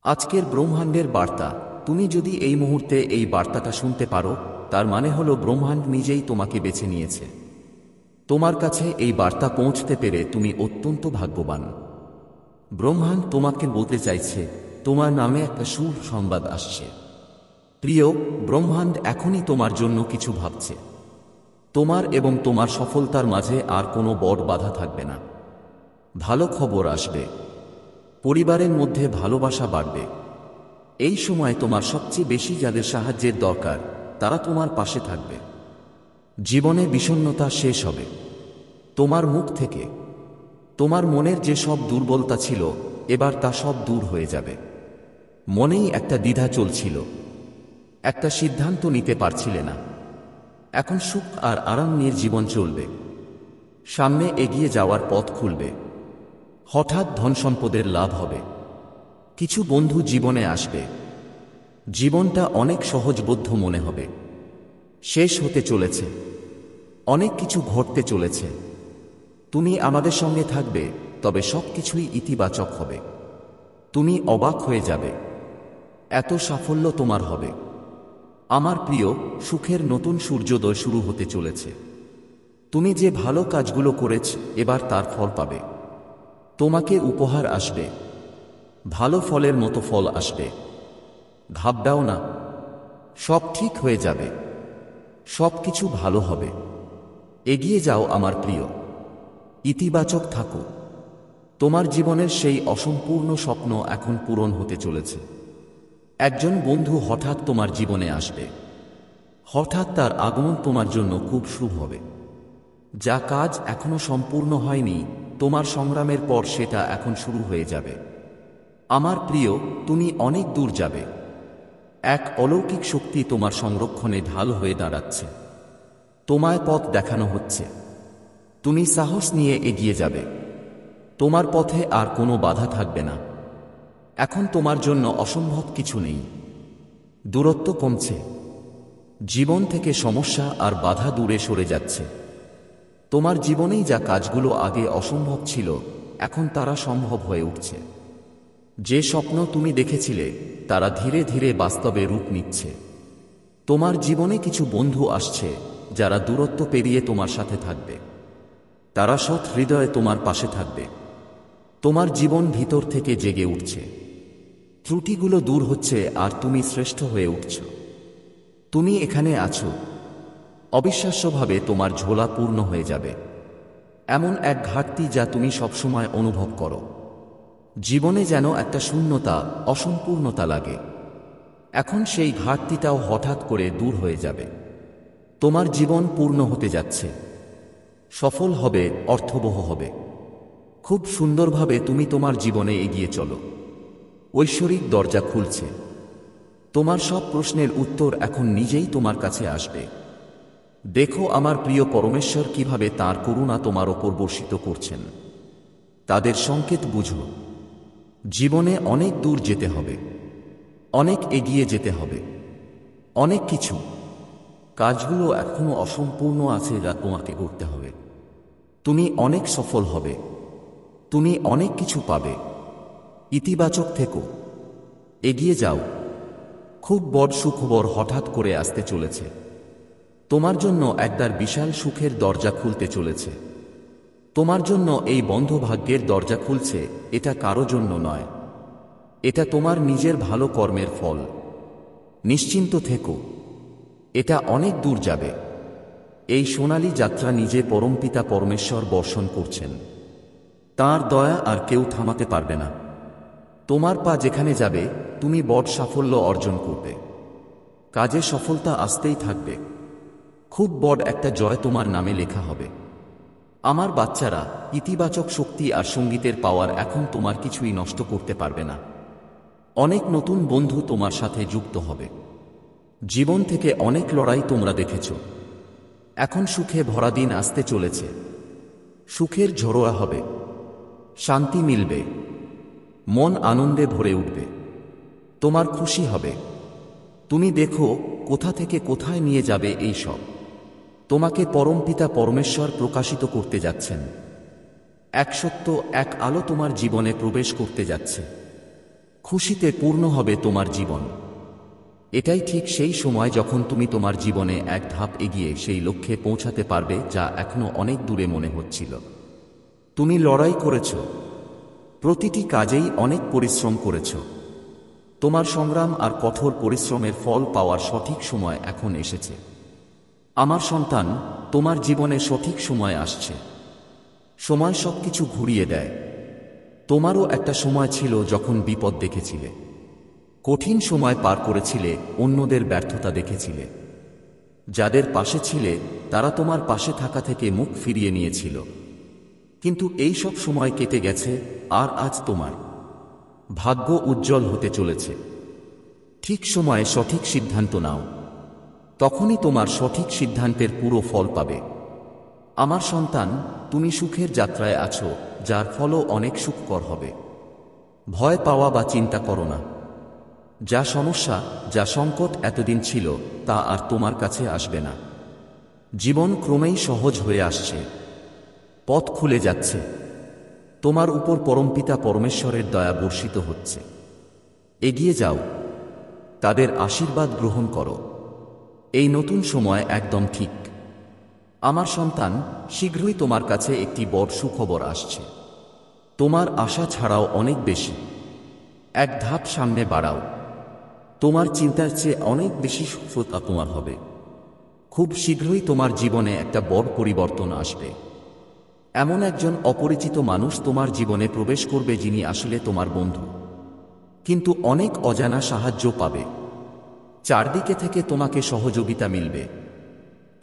আজকের ব্রহ্মাণ্ডের বার্তা। তুমি যদি এই মুহূর্তে এই বার্তাটা শুনতে পারো, তার মানে হলো ব্রহ্মাণ্ড নিজেই তোমাকে বেছে নিয়েছে। তোমার কাছে এই বার্তা পৌঁছতে পেরে তুমি অত্যন্ত ভাগ্যবান। ব্রহ্মাণ্ড তোমাকে বলতে চাইছে, তোমার নামে একটা শুভ সংবাদ আসছে। প্রিয়, ব্রহ্মাণ্ড এখনই তোমার জন্য কিছু ভাবছে। তোমার এবং তোমার সফলতার মাঝে আর কোনো বড় বাধা থাকবে না। ভালো খবর আসবে। পরিবারের মধ্যে ভালোবাসা বাড়বে। এই সময় তোমার সবচেয়ে বেশি যাদের সাহায্যের দরকার, তারা তোমার পাশে থাকবে। জীবনে বিষণ্ণতা শেষ হবে তোমার মুখ থেকে। তোমার মনের যে সব দুর্বলতা ছিল, এবার তা সব দূর হয়ে যাবে। মনেই একটা দ্বিধা চলছিল, একটা সিদ্ধান্ত নিতে পারছিলে না। এখন সুখ আর আরাম নিয়ে জীবন চলবে। সামনে এগিয়ে যাওয়ার পথ খুলবে। হঠাৎ ধনসম্পদের লাভ হবে। কিছু বন্ধু জীবনে আসবে। জীবনটা অনেক সহজবোধ্য মনে হবে। শেষ হতে চলেছে। অনেক কিছু ঘটতে চলেছে। তুমি আমাদের সঙ্গে থাকবে, তবে সবকিছুই ইতিবাচক হবে। তুমি অবাক হয়ে যাবে। এত সাফল্য তোমার হবে। আমার প্রিয়, সুখের নতুন সূর্যোদয় শুরু হতে চলেছে। তুমি যে ভালো কাজগুলো করেছ, এবার তার ফল পাবে। তোমাকে উপহার আসবে। ভালো ফলের মতো ফল আসবে। ঘাবড়াও না। সব ঠিক হয়ে যাবে। সব কিছু ভালো হবে। এগিয়ে যাও আমার প্রিয়। ইতিবাচক থাকো। তোমার জীবনের সেই অসম্পূর্ণ স্বপ্ন এখন পূরণ হতে চলেছে। একজন বন্ধু হঠাৎ তোমার জীবনে আসবে। হঠাৎ তার আগমন তোমার জন্য খুব শুভ হবে। যা কাজ এখনো সম্পূর্ণ হয়নি, তোমার সংগ্রামের পর সেটা এখন শুরু হয়ে যাবে। আমার প্রিয়, তুমি অনেক দূর যাবে। এক অলৌকিক শক্তি তোমার সংরক্ষণে ঢাল হয়ে দাঁড়াচ্ছে। তোমায় পথ দেখানো হচ্ছে। তুমি সাহস নিয়ে এগিয়ে যাবে। তোমার পথে আর কোনো বাধা থাকবে না। এখন তোমার জন্য অসম্ভব কিছু নেই। দূরত্ব কমছে। জীবন থেকে সমস্যা আর বাধা দূরে সরে যাচ্ছে। তোমার জীবনেই যা কাজগুলো আগে অসম্ভব ছিল, এখন তারা সম্ভব হয়ে উঠছে। যে স্বপ্ন তুমি দেখেছিলে, তারা ধীরে ধীরে বাস্তবে রূপ নিচ্ছে। তোমার জীবনে কিছু বন্ধু আসছে, যারা দূরত্ব পেরিয়ে তোমার সাথে থাকবে। তারা সৎ হৃদয়ে তোমার পাশে থাকবে। তোমার জীবন ভিতর থেকে জেগে উঠছে। ত্রুটিগুলো দূর হচ্ছে আর তুমি শ্রেষ্ঠ হয়ে উঠছ। তুমি এখানে আছো। অবিশ্বাস্যভাবে তোমার ঝোলা পূর্ণ হয়ে যাবে। এমন এক ঘাটতি যা তুমি সবসময় অনুভব করো। জীবনে যেন একটা শূন্যতা, অসম্পূর্ণতা লাগে। এখন সেই ঘাটতিটাও হঠাৎ করে দূর হয়ে যাবে। তোমার জীবন পূর্ণ হতে যাচ্ছে। সফল হবে, অর্থবহ হবে। খুব সুন্দরভাবে তুমি তোমার জীবনে এগিয়ে চলো। ঐশ্বরিক দরজা খুলছে। তোমার সব প্রশ্নের উত্তর এখন নিজেই তোমার কাছে আসবে। দেখো আমার প্রিয় পরমেশ্বর কিভাবে তাঁর করুণা তোমার ওপর বর্ষিত করছেন। তাদের সংকেত বুঝো। জীবনে অনেক দূর যেতে হবে। অনেক এগিয়ে যেতে হবে। অনেক কিছু কাজগুলো এখনো অসম্পূর্ণ আছে, যা তোমাকে করতে হবে। তুমি অনেক সফল হবে। তুমি অনেক কিছু পাবে। ইতিবাচক থেকো। এগিয়ে যাও। খুব বড় সুখবর হঠাৎ করে আসতে চলেছে। তোমার জন্য একবার বিশাল সুখের দরজা খুলতে চলেছে। তোমার জন্য এই বন্ধ ভাগ্যের দরজা খুলছে। এটা কারো জন্য নয়। এটা তোমার নিজের ভালো কর্মের ফল। নিশ্চিন্ত থেকো। এটা অনেক দূর যাবে। এই সোনালী যাত্রা নিজে পরমপিতা পরমেশ্বর বর্ষণ করছেন। তাঁর দয়া আর কেউ থামাতে পারবে না। তোমার পা যেখানে যাবে, তুমি বড় সাফল্য অর্জন করবে। কাজে সফলতা আসতেই থাকবে। খুব বড় একটা জয় তোমার নামে লেখা হবে। আমার বাচ্চারা, ইতিবাচক শক্তি আর সঙ্গীতের পাওয়ার এখন তোমার কিছুই নষ্ট করতে পারবে না। অনেক নতুন বন্ধু তোমার সাথে যুক্ত হবে। জীবন থেকে অনেক লড়াই তোমরা দেখেছ। এখন সুখে ভরা দিন আসতে চলেছে। সুখের ঝড়োয়া হবে। শান্তি মিলবে। মন আনন্দে ভরে উঠবে। তোমার খুশি হবে। তুমি দেখো কোথা থেকে কোথায় নিয়ে যাবে এই সব। তোমাকে পরমপিতা পরমেশ্বর প্রকাশিত করতে যাচ্ছেন। এক সত্য, এক আলো তোমার জীবনে প্রবেশ করতে যাচ্ছে। খুশিতে পূর্ণ হবে তোমার জীবন। এটাই ঠিক সেই সময় যখন তুমি তোমার জীবনে এক ধাপ এগিয়ে সেই লক্ষ্যে পৌঁছাতে পারবে যা এখনো অনেক দূরে মনে হচ্ছিল। তুমি লড়াই করেছ, প্রতিটি কাজেই অনেক পরিশ্রম করেছ। তোমার সংগ্রাম আর কঠোর পরিশ্রমের ফল পাওয়ার সঠিক সময় এখন এসেছে। আমার সন্তান, তোমার জীবনে সঠিক সময় আসছে। সময় সবকিছু ঘুরিয়ে দেয়। তোমারও একটা সময় ছিল যখন বিপদ দেখেছিলে, কঠিন সময় পার করেছিলে, অন্যদের ব্যর্থতা দেখেছিলে। যাদের পাশে ছিলে তারা তোমার পাশে থাকা থেকে মুখ ফিরিয়ে নিয়েছিল। কিন্তু এই সব সময় কেটে গেছে, আর আজ তোমার ভাগ্য উজ্জ্বল হতে চলেছে। ঠিক সময়ে সঠিক সিদ্ধান্ত নাও, তখনই তোমার সঠিক সিদ্ধান্তের পুরো ফল পাবে। আমার সন্তান, তুমি সুখের যাত্রায় আছো, যার ফলও অনেক সুখকর হবে। ভয় পাওয়া বা চিন্তা করো না। যা সমস্যা, যা সংকট এতদিন ছিল, তা আর তোমার কাছে আসবে না। জীবন ক্রমেই সহজ হয়ে আসছে, পথ খুলে যাচ্ছে। তোমার উপর পরমপিতা পরমেশ্বরের দয়া বর্ষিত হচ্ছে। এগিয়ে যাও, তাদের আশীর্বাদ গ্রহণ করো। এই নতুন সময় একদম ঠিক। আমার সন্তান, শীঘ্রই তোমার কাছে একটি বড় সুখবর আসছে। তোমার আশা ছাড়াও অনেক বেশি। এক ধাপ সামনে বাড়াও। তোমার চিন্তার চেয়ে অনেক বেশি সফলতা তোমার হবে। খুব শীঘ্রই তোমার জীবনে একটা বড় পরিবর্তন আসবে। এমন একজন অপরিচিত মানুষ তোমার জীবনে প্রবেশ করবে যিনি আসলে তোমার বন্ধু, কিন্তু অনেক অজানা সাহায্য পাবে। চারদিকে থেকে তোমাকে সহযোগিতা মিলবে।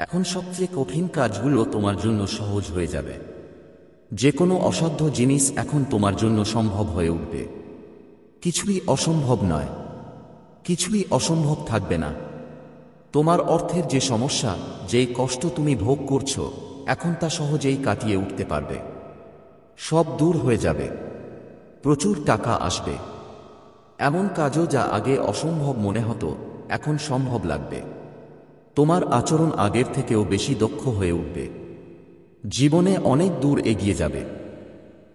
এখন সবচেয়ে কঠিন কাজগুলো তোমার জন্য সহজ হয়ে যাবে। যে কোনো অসাধ্য জিনিস এখন তোমার জন্য সম্ভব হয়ে উঠবে। কিছুই অসম্ভব নয়, কিছুই অসম্ভব থাকবে না। তোমার অর্থের যে সমস্যা, যেই কষ্ট তুমি ভোগ করছো, এখন তা সহজেই কাটিয়ে উঠতে পারবে। সব দূর হয়ে যাবে। প্রচুর টাকা আসবে। এমন কাজও যা আগে অসম্ভব মনে হতো, এখন সম্ভব লাগবে। তোমার আচরণ আগের থেকেও বেশি দক্ষ হয়ে উঠবে। জীবনে অনেক দূর এগিয়ে যাবে।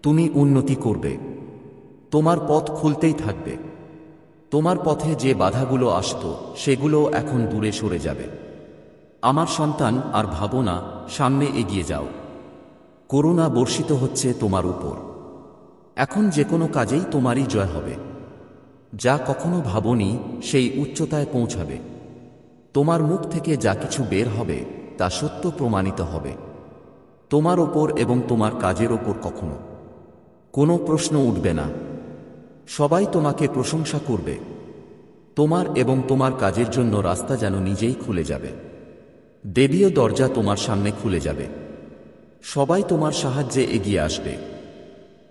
তুমি উন্নতি করবে। তোমার পথ খুলতেই থাকবে। তোমার পথে যে বাধাগুলো আসতো, সেগুলো এখন দূরে সরে যাবে। আমার সন্তান, আর ভাবো না, সামনে এগিয়ে যাও। করুণা বর্ষিত হচ্ছে তোমার উপর। এখন যে কোনো কাজেই তোমারই জয় হবে। যা কখনো ভাবোনি, সেই উচ্চতায় পৌঁছাবে। তোমার মুখ থেকে যা কিছু বের হবে, তা সত্য প্রমাণিত হবে। তোমার ওপর এবং তোমার কাজের ওপর কখনো কোনো প্রশ্ন উঠবে না। সবাই তোমাকে প্রশংসা করবে। তোমার এবং তোমার কাজের জন্য রাস্তা যেন নিজেই খুলে যাবে। দেবীয় দরজা তোমার সামনে খুলে যাবে। সবাই তোমার সাহায্যে এগিয়ে আসবে।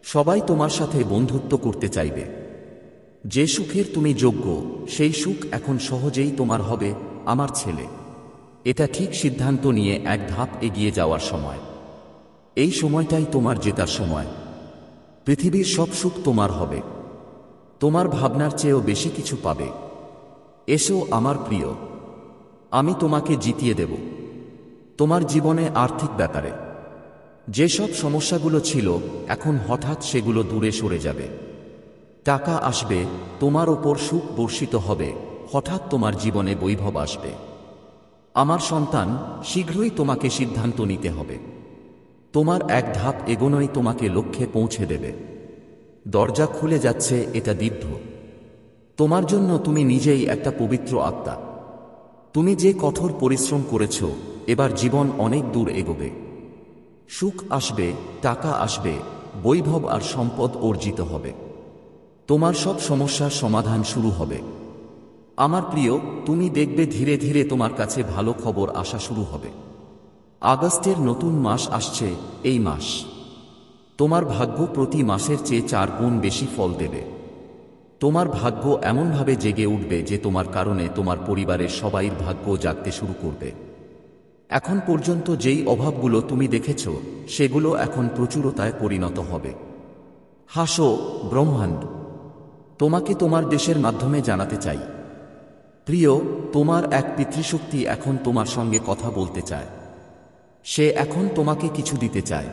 সবাই তোমার সাথে বন্ধুত্ব করতে চাইবে। যে সুখের তুমি যোগ্য, সেই সুখ এখন সহজেই তোমার হবে। আমার ছেলে, এটা ঠিক সিদ্ধান্ত নিয়ে এক ধাপ এগিয়ে যাওয়ার সময়। এই সময়টাই তোমার জেতার সময়। পৃথিবীর সব সুখ তোমার হবে। তোমার ভাবনার চেয়েও বেশি কিছু পাবে। এসো আমার প্রিয়, আমি তোমাকে জিতিয়ে দেব। তোমার জীবনে আর্থিক ব্যাপারে যেসব সমস্যাগুলো ছিল, এখন হঠাৎ সেগুলো দূরে সরে যাবে। টাকা আসবে, তোমার ওপর সুখ বর্ষিত হবে, হঠাৎ তোমার জীবনে বৈভব আসবে। আমার সন্তান, শীঘ্রই তোমাকে সিদ্ধান্ত নিতে হবে। তোমার এক ধাপ এগোনোই তোমাকে লক্ষ্যে পৌঁছে দেবে। দরজা খুলে যাচ্ছে, এটা দিব্য। তোমার জন্য তুমি নিজেই একটা পবিত্র আত্মা। তুমি যে কঠোর পরিশ্রম করেছ, এবার জীবন অনেক দূর এগোবে। সুখ আসবে, টাকা আসবে, বৈভব আর সম্পদ অর্জিত হবে। তোমার সব সমস্যার সমাধান শুরু হবে। আমার প্রিয়, তুমি দেখবে ধীরে ধীরে তোমার কাছে ভালো খবর আসা শুরু হবে। আগস্টের নতুন মাস আসছে। এই মাস তোমার ভাগ্য প্রতি মাসের চেয়ে 4 গুণ বেশি ফল দেবে। তোমার ভাগ্য এমনভাবে জেগে উঠবে যে তোমার কারণে তোমার পরিবারের সবাইর ভাগ্য জাগতে শুরু করবে। এখন পর্যন্ত যেই অভাবগুলো তুমি দেখেছ, সেগুলো এখন প্রচুরতায় পরিণত হবে। হাসো ব্রহ্মাণ্ড, তোমাকে তোমার দেশের মাধ্যমে জানাতে চাই। প্রিয়, তোমার এক পিতৃশক্তি এখন তোমার সঙ্গে কথা বলতে চায়। সে এখন তোমাকে কিছু দিতে চায়।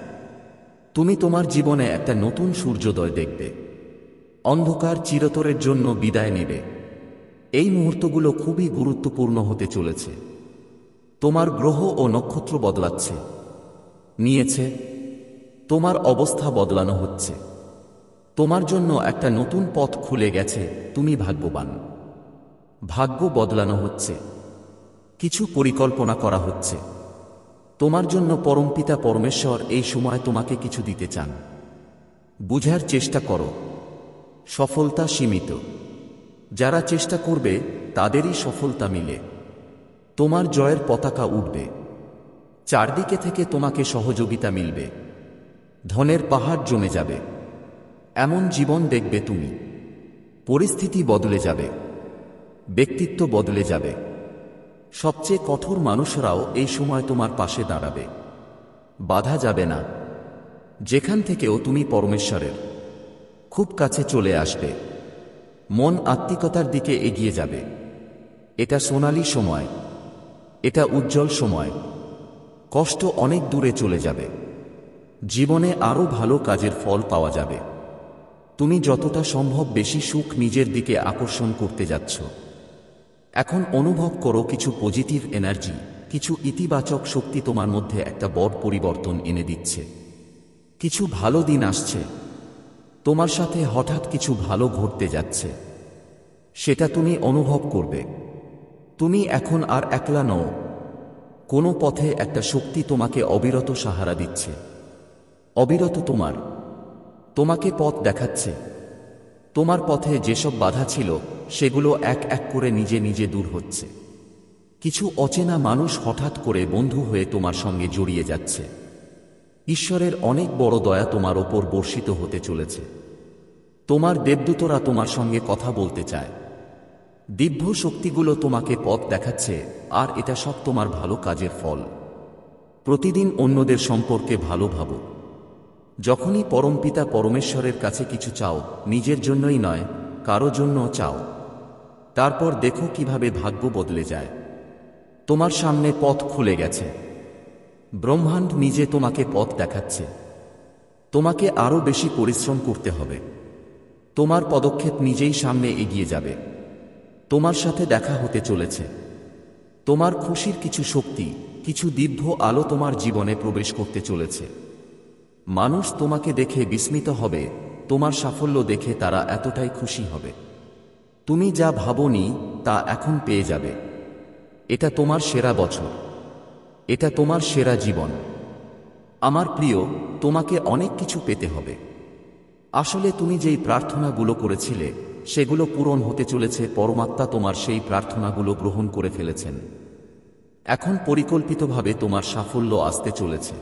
তুমি তোমার জীবনে একটা নতুন সূর্যোদয় দেখবে। অন্ধকার চিরতরের জন্য বিদায় নেবে। এই মুহূর্তগুলো খুবই গুরুত্বপূর্ণ হতে চলেছে। তোমার গ্রহ ও নক্ষত্র বদলাচ্ছে, নিয়েছে। তোমার অবস্থা বদলানো হচ্ছে। তোমার জন্য একটা নতুন পথ খুলে গেছে। তুমি ভাগ্যবান। ভাগ্য বদলানো হচ্ছে। কিছু পরিকল্পনা করা হচ্ছে। তোমার জন্য পরমপিতা পরমেশ্বর এই সময় তোমাকে কিছু দিতে চান। বুঝার চেষ্টা করো। সফলতা সীমিত। যারা চেষ্টা করবে তাদেরই সফলতা মিলে। তোমার জয়ের পতাকা উঠবে। চারদিকে থেকে তোমাকে সহযোগিতা মিলবে। ধনের পাহাড় জমে যাবে। এমন জীবন দেখবে তুমি। পরিস্থিতি বদলে যাবে। ব্যক্তিত্ব বদলে যাবে। সবচেয়ে কঠোর মানুষরাও এই সময় তোমার পাশে দাঁড়াবে। বাধা যাবে না। যেখান থেকেও তুমি পরমেশ্বরের খুব কাছে চলে আসবে। মন আত্মিকতার দিকে এগিয়ে যাবে। এটা সোনালী সময়। এটা উজ্জ্বল সময়। কষ্ট অনেক দূরে চলে যাবে। জীবনে আরও ভালো কাজের ফল পাওয়া যাবে। তুমি যতটা সম্ভব বেশি সুখ নিজের দিকে আকর্ষণ করতে যাচ্ছ। এখন অনুভব করো কিছু পজিটিভ এনার্জি, কিছু ইতিবাচক শক্তি তোমার মধ্যে একটা বড় পরিবর্তন এনে দিচ্ছে। কিছু ভালো দিন আসছে। তোমার সাথে হঠাৎ কিছু ভালো ঘটতে যাচ্ছে। সেটা তুমি অনুভব করবে। তুমি এখন আর একলা নও। কোনো পথে একটা শক্তি তোমাকে অবিরত সাহারা দিচ্ছে। অবিরত তোমাকে পথ দেখাচ্ছে। তোমার পথে যেসব বাধা ছিল সেগুলো এক এক করে নিজে নিজে দূর হচ্ছে। কিছু অচেনা মানুষ হঠাৎ করে বন্ধু হয়ে তোমার সঙ্গে জড়িয়ে যাচ্ছে। ঈশ্বরের অনেক বড় দয়া তোমার ওপর বর্ষিত হতে চলেছে। তোমার দেবদূতরা তোমার সঙ্গে কথা বলতে চায়। দিব্য শক্তিগুলো তোমাকে পথ দেখাচ্ছে, আর এটা সব তোমার ভালো কাজের ফল। প্রতিদিন অন্যদের সম্পর্কে ভালো ভাবো। যখনই পরমপিতা পরমেশ্বরের কাছে কিছু চাও, নিজের জন্যই নয়, কারো জন্য চাও। তারপর দেখো কিভাবে ভাগ্য বদলে যায়। তোমার সামনে পথ খুলে গেছে। ব্রহ্মাণ্ড নিজে তোমাকে পথ দেখাচ্ছে। তোমাকে আরও বেশি পরিশ্রম করতে হবে। তোমার পদক্ষেপ নিজেই সামনে এগিয়ে যাবে। তোমার সাথে দেখা হতে চলেছে। তোমার খুশির কিছু শক্তি, কিছু দিব্য আলো তোমার জীবনে প্রবেশ করতে চলেছে। মানুষ তোমাকে দেখে বিস্মিত হবে। তোমার সাফল্য দেখে তারা এতটাই খুশি হবে। তুমি যা ভাবোনি তা এখন পেয়ে যাবে। এটা তোমার সেরা বছর। এটা তোমার সেরা জীবন। আমার প্রিয়, তোমাকে অনেক কিছু পেতে হবে। আসলে তুমি যেই প্রার্থনাগুলো করেছিলে সেগুলো পূরণ হতে চলেছে। পরমাত্মা তোমার সেই প্রার্থনাগুলো গ্রহণ করে ফেলেছেন। এখন পরিকল্পিতভাবে তোমার সাফল্য আসতে চলেছে।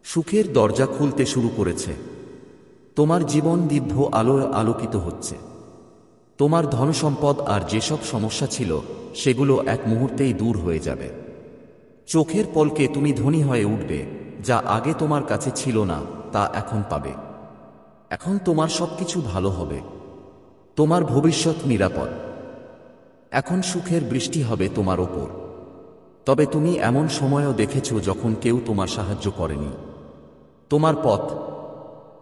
সুখের দরজা খুলতে শুরু করেছে। তোমার জীবন দিব্য আলোয় আলোকিত হচ্ছে। তোমার ধনসম্পদ আর যেসব সমস্যা ছিল সেগুলো এক মুহূর্তেই দূর হয়ে যাবে। চোখের পলকে তুমি ধনী হয়ে উঠবে। যা আগে তোমার কাছে ছিল না তা এখন পাবে। এখন তোমার সবকিছু ভালো হবে। তোমার ভবিষ্যৎ নিরাপদ। এখন সুখের বৃষ্টি হবে তোমার ওপর। তবে তুমি এমন সময়ও দেখেছ যখন কেউ তোমার সাহায্য করেনি। তোমার পথ।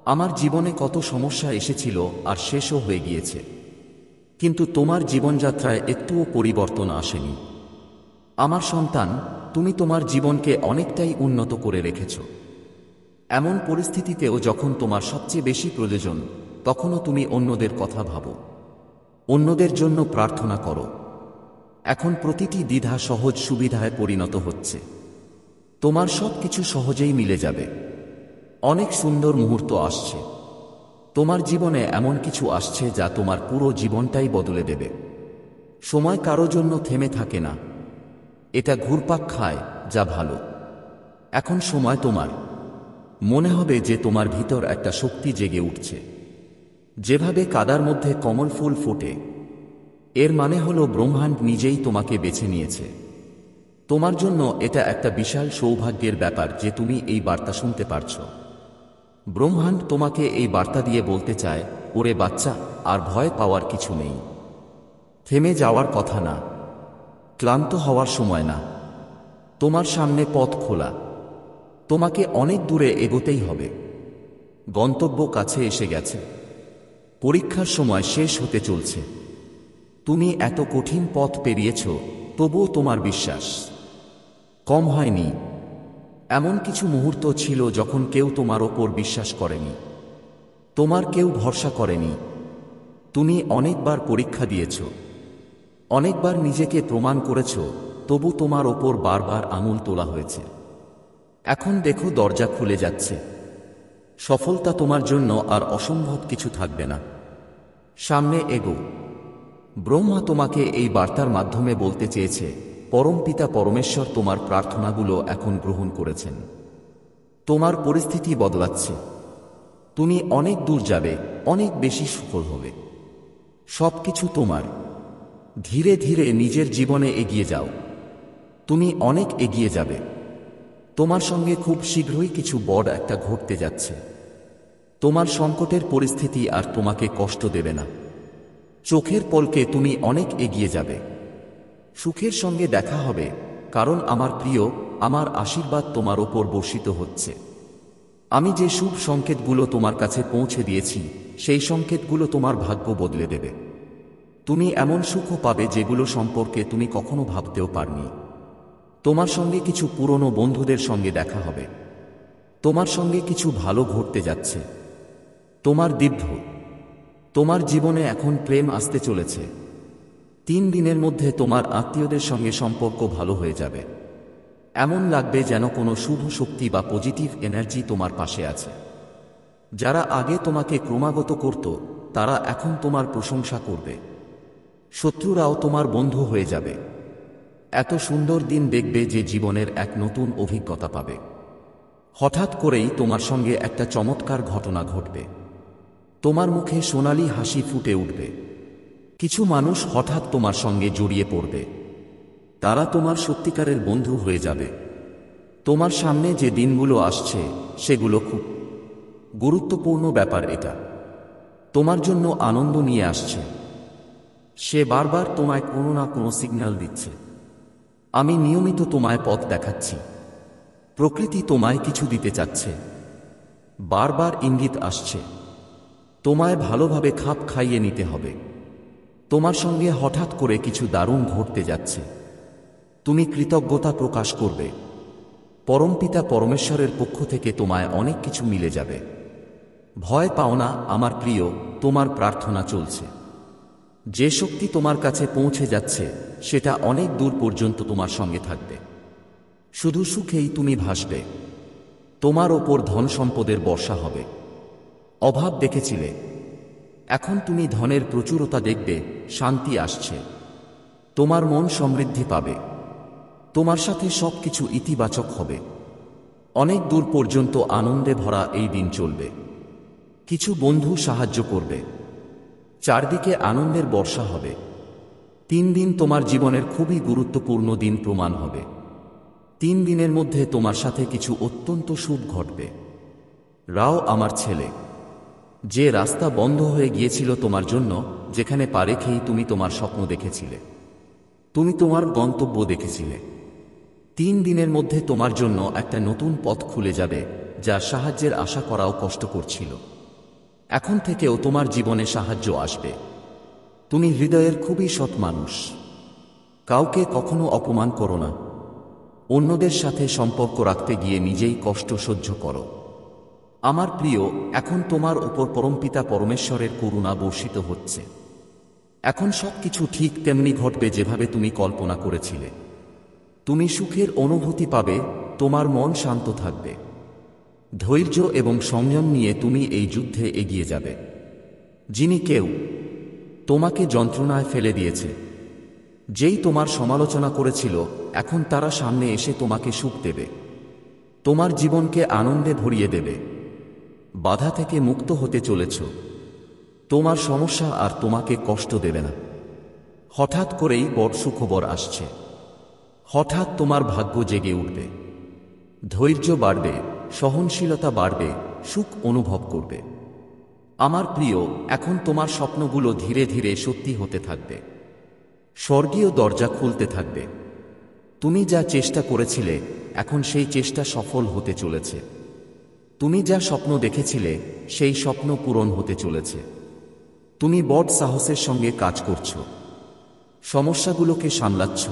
আমার জীবনে কত সমস্যা এসেছিল আর শেষও হয়ে গিয়েছে, কিন্তু তোমার জীবনযাত্রায় একটুও পরিবর্তন আসেনি। আমার সন্তান, তুমি তোমার জীবনকে অনেকটাই উন্নত করে রেখেছ। এমন পরিস্থিতিতেও যখন তোমার সবচেয়ে বেশি প্রয়োজন, তখনও তুমি অন্যদের কথা ভাবো, অন্যদের জন্য প্রার্থনা করো। এখন প্রতিটি দ্বিধা সহজ সুবিধায় পরিণত হচ্ছে। তোমার সবকিছু সহজেই মিলে যাবে। অনেক সুন্দর মুহূর্ত আসছে। তোমার জীবনে এমন কিছু আসছে যা তোমার পুরো জীবনটাই বদলে দেবে। সময় কারো জন্য থেমে থাকে না। এটা ঘুরপাক খায়, যা ভালো। এখন সময় তোমার। মনে হবে যে তোমার ভিতর একটা শক্তি জেগে উঠছে। যেভাবে কাদার মধ্যে কমল ফুল ফোটে, এর মানে হলো ব্রহ্মাণ্ড নিজেই তোমাকে বেছে নিয়েছে। তোমার জন্য এটা একটা বিশাল সৌভাগ্যের ব্যাপার যে তুমি এই বার্তা শুনতে পারছো। ব্রহ্মাণ্ড তোমাকে এই বার্তা দিয়ে বলতে চায়, ওরে বাচ্চা, আর ভয় পাওয়ার কিছু নেই। থেমে যাওয়ার কথা না। ক্লান্ত হওয়ার সময় না। তোমার সামনে পথ খোলা। তোমাকে অনেক দূরে এগোতেই হবে। গন্তব্য কাছে এসে গেছে। পরীক্ষার সময় শেষ হতে চলছে। তুমি এত কঠিন পথ পেরিয়েছ, তবুও তোমার বিশ্বাস কম হয়নি। এমন কিছু মুহূর্ত ছিল যখন কেউ তোমার ওপর বিশ্বাস করেনি, তোমার কেউ ভরসা করেনি। তুমি অনেকবার পরীক্ষা দিয়েছ, অনেকবার নিজেকে প্রমাণ করেছ, তবু তোমার ওপর বারবার আঙুল তোলা হয়েছে। এখন দেখো দরজা খুলে যাচ্ছে। সফলতা তোমার জন্য আর অসম্ভব কিছু থাকবে না। সামনে এগো। ব্রহ্মা তোমাকে এই বার্তার মাধ্যমে বলতে চেয়েছে, পরমপিতা পরমেশ্বর তোমার প্রার্থনাগুলো এখন গ্রহণ করেছেন। তোমার পরিস্থিতি বদলাচ্ছে। তুমি অনেক দূর যাবে, অনেক বেশি সফল হবে। সবকিছু তোমার। ধীরে ধীরে নিজের জীবনে এগিয়ে যাও। তুমি অনেক এগিয়ে যাবে। তোমার সঙ্গে খুব শীঘ্রই কিছু বড় একটা ঘটতে যাচ্ছে। তোমার সংকটের পরিস্থিতি আর তোমাকে কষ্ট দেবে না। চোখের পলকে তুমি অনেক এগিয়ে যাবে। সুখের সঙ্গে দেখা হবে, কারণ আমার প্রিয়, আমার আশীর্বাদ তোমার ওপর বর্ষিত হচ্ছে। আমি যে শুভ সংকেতগুলো তোমার কাছে পৌঁছে দিয়েছি, সেই সংকেতগুলো তোমার ভাগ্য বদলে দেবে। তুমি এমন সুখও পাবে যেগুলো সম্পর্কে তুমি কখনো ভাবতেও পারনি। তোমার সঙ্গে কিছু পুরনো বন্ধুদের সঙ্গে দেখা হবে। তোমার সঙ্গে কিছু ভালো ঘটতে যাচ্ছে। তোমার দীর্ঘ তোমার জীবনে এখন প্রেম আসতে চলেছে। 3 দিনের মধ্যে তোমার আত্মীয়দের সঙ্গে সম্পর্ক ভালো হয়ে যাবে। এমন লাগবে যেন কোনো শুভ শক্তি বা পজিটিভ এনার্জি তোমার পাশে আছে। যারা আগে তোমাকে ক্রমাগত করত, তারা এখন তোমার প্রশংসা করবে। শত্রুরাও তোমার বন্ধু হয়ে যাবে। এত সুন্দর দিন দেখবে যে জীবনের এক নতুন অভিজ্ঞতা পাবে। হঠাৎ করেই তোমার সঙ্গে একটা চমৎকার ঘটনা ঘটবে। তোমার মুখে সোনালি হাসি ফুটে উঠবে। কিছু মানুষ হঠাৎ তোমার সঙ্গে জড়িয়ে পড়বে। তারা তোমার সত্যিকারের বন্ধু হয়ে যাবে। তোমার সামনে যে দিনগুলো আসছে, সেগুলো খুব গুরুত্বপূর্ণ ব্যাপার। এটা তোমার জন্য আনন্দ নিয়ে আসছে। সে বারবার তোমায় কোনো না কোনো সিগন্যাল দিচ্ছে। আমি নিয়মিত তোমায় পথ দেখাচ্ছি। প্রকৃতি তোমায় কিছু দিতে চাচ্ছে। বারবার ইঙ্গিত আসছে। তোমায় ভালোভাবে খাপ খাইয়ে নিতে হবে। তোমার সঙ্গে হঠাৎ করে কিছু দারুণ ঘটতে যাচ্ছে। তুমি কৃতজ্ঞতা প্রকাশ করবে। পরমপিতা পরমেশ্বরের পক্ষ থেকে তোমায় অনেক কিছু মিলে যাবে। ভয় পাও না আমার প্রিয়, তোমার প্রার্থনা চলছে। যে শক্তি তোমার কাছে পৌঁছে যাচ্ছে, সেটা অনেক দূর পর্যন্ত তোমার সঙ্গে থাকবে। শুধু সুখেই তুমি ভাসবে। তোমার ওপর ধন সম্পদের বর্ষা হবে। অভাব দেখেছিলে, এখন তুমি ধনের প্রচুরতা দেখবে। শান্তি আসছে। তোমার মন সমৃদ্ধি পাবে। তোমার সাথে সবকিছু ইতিবাচক হবে। অনেক দূর পর্যন্ত আনন্দে ভরা এই দিন চলবে। কিছু বন্ধু সাহায্য করবে। চারদিকে আনন্দের বর্ষা হবে। 3 দিন তোমার জীবনের খুবই গুরুত্বপূর্ণ দিন প্রমাণ হবে। 3 দিনের মধ্যে তোমার সাথে কিছু অত্যন্ত শুভ ঘটবে। রাও আমার ছেলে, যে রাস্তা বন্ধ হয়ে গিয়েছিল তোমার জন্য, যেখানে পা রেখেই তুমি তোমার স্বপ্ন দেখেছিলে, তুমি তোমার গন্তব্য দেখেছিলে, 3 দিনের মধ্যে তোমার জন্য একটা নতুন পথ খুলে যাবে, যা সাহায্যের আশা করাও কষ্ট করছিল। এখন থেকেও তোমার জীবনে সাহায্য আসবে। তুমি হৃদয়ের খুবই সৎ মানুষ। কাউকে কখনো অপমান করো না। অন্যদের সাথে সম্পর্ক রাখতে গিয়ে নিজেই কষ্ট সহ্য করো। আমার প্রিয়, এখন তোমার উপর পরমপিতা পরমেশ্বরের করুণা বর্ষিত হচ্ছে। এখন সবকিছু ঠিক তেমনি ঘটবে যেভাবে তুমি কল্পনা করেছিলে। তুমি সুখের অনুভূতি পাবে। তোমার মন শান্ত থাকবে। ধৈর্য এবং সংযম নিয়ে তুমি এই যুদ্ধে এগিয়ে যাবে। যিনি কেউ তোমাকে যন্ত্রণায় ফেলে দিয়েছে, যেই তোমার সমালোচনা করেছিল, এখন তারা সামনে এসে তোমাকে সুখ দেবে। তোমার জীবনকে আনন্দে ভরিয়ে দেবে। বাধা থেকে মুক্ত হতে চলেছ। তোমার সমস্যা আর তোমাকে কষ্ট দেবে না। হঠাৎ করেই বড় সুখবর আসছে। হঠাৎ তোমার ভাগ্য জেগে উঠবে। ধৈর্য বাড়বে, সহনশীলতা বাড়বে, সুখ অনুভব করবে। আমার প্রিয়, এখন তোমার স্বপ্নগুলো ধীরে ধীরে সত্যি হতে থাকবে। স্বর্গীয় দরজা খুলতে থাকবে। তুমি যা চেষ্টা করেছিলে, এখন সেই চেষ্টা সফল হতে চলেছে। তুমি যা স্বপ্ন দেখেছিলে, সেই স্বপ্ন পূরণ হতে চলেছে। তুমি বড় সাহসের সঙ্গে কাজ করছো, সমস্যাগুলোকে সামলাচ্ছ,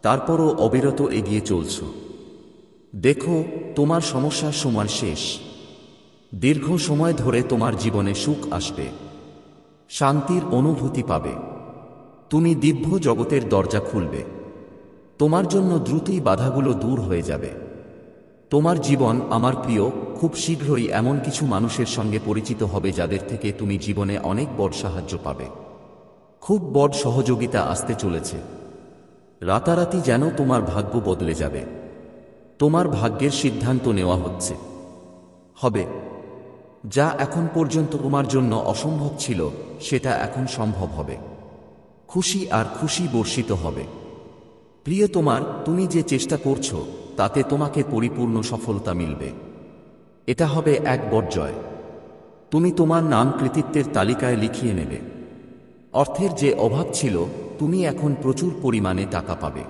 তারপরও অবিরত এগিয়ে চলছ। দেখো, তোমার সমস্যার সময় শেষ। দীর্ঘ সময় ধরে তোমার জীবনে সুখ আসবে, শান্তির অনুভূতি পাবে। তুমি দিব্য জগতের দরজা খুলবে। তোমার জন্য দ্রুতই বাধাগুলো দূর হয়ে যাবে। তোমার জীবন, আমার প্রিয়, খুব শীঘ্রই এমন কিছু মানুষের সঙ্গে পরিচিত হবে যাদের থেকে তুমি জীবনে অনেক বড় সাহায্য পাবে। খুব বড় সহযোগিতা আসতে চলেছে। রাতারাতি যেন তোমার ভাগ্য বদলে যাবে। তোমার ভাগ্যের সিদ্ধান্ত নেওয়া হচ্ছে, হবে। যা এখন পর্যন্ত তোমার জন্য অসম্ভব ছিল, সেটা এখন সম্ভব হবে। খুশি আর খুশি বর্ষিত হবে। প্রিয় তোমার, তুমি যে চেষ্টা করছো তাতে তোমাকে পরিপূর্ণ সফলতা মিলবে। এটা হবে এক বড় জয়। তুমি তোমার নাম কৃতিত্বের তালিকায় লিখিয়ে নেবে। অর্থের যে অভাব ছিল, তুমি এখন প্রচুর পরিমাণে টাকা পাবে।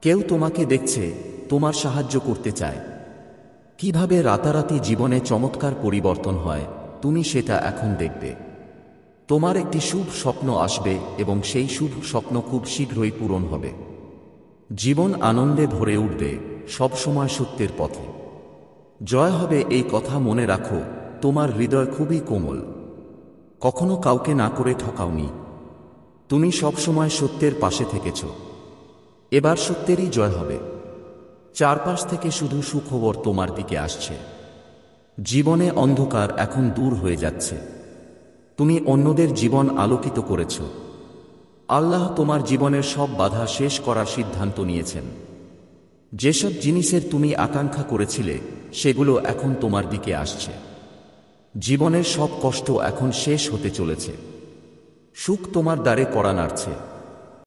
কেউ তোমাকে দেখছে, তোমার সাহায্য করতে চায়। কিভাবে রাতারাতি জীবনে চমৎকার পরিবর্তন হয়, তুমি সেটা এখন দেখবে। তোমার একটি শুভ স্বপ্ন আসবে এবং সেই শুভ স্বপ্ন খুব শীঘ্রই পূরণ হবে। জীবন আনন্দে ভরে উঠবে, সবসময় সত্যের পথে। জয় হবে, এই কথা মনে রাখো। তোমার হৃদয় খুবই কোমল। কখনো কাউকে না করে ঠকাওনি। তুমি সবসময় সত্যের পাশে থেকেছ। এবার সত্যেরই জয় হবে। চারপাশ থেকে শুধু সুখবর তোমার দিকে আসছে। জীবনে অন্ধকার এখন দূর হয়ে যাচ্ছে। তুমি অন্যদের জীবন আলোকিত করেছ। আল্লাহ তোমার জীবনের সব বাধা শেষ করার সিদ্ধান্ত নিয়েছেন। যেসব জিনিসের তুমি আকাঙ্ক্ষা করেছিলে, সেগুলো এখন তোমার দিকে আসছে। জীবনের সব কষ্ট এখন শেষ হতে চলেছে। সুখ তোমার দ্বারে কড়া নাড়ছে।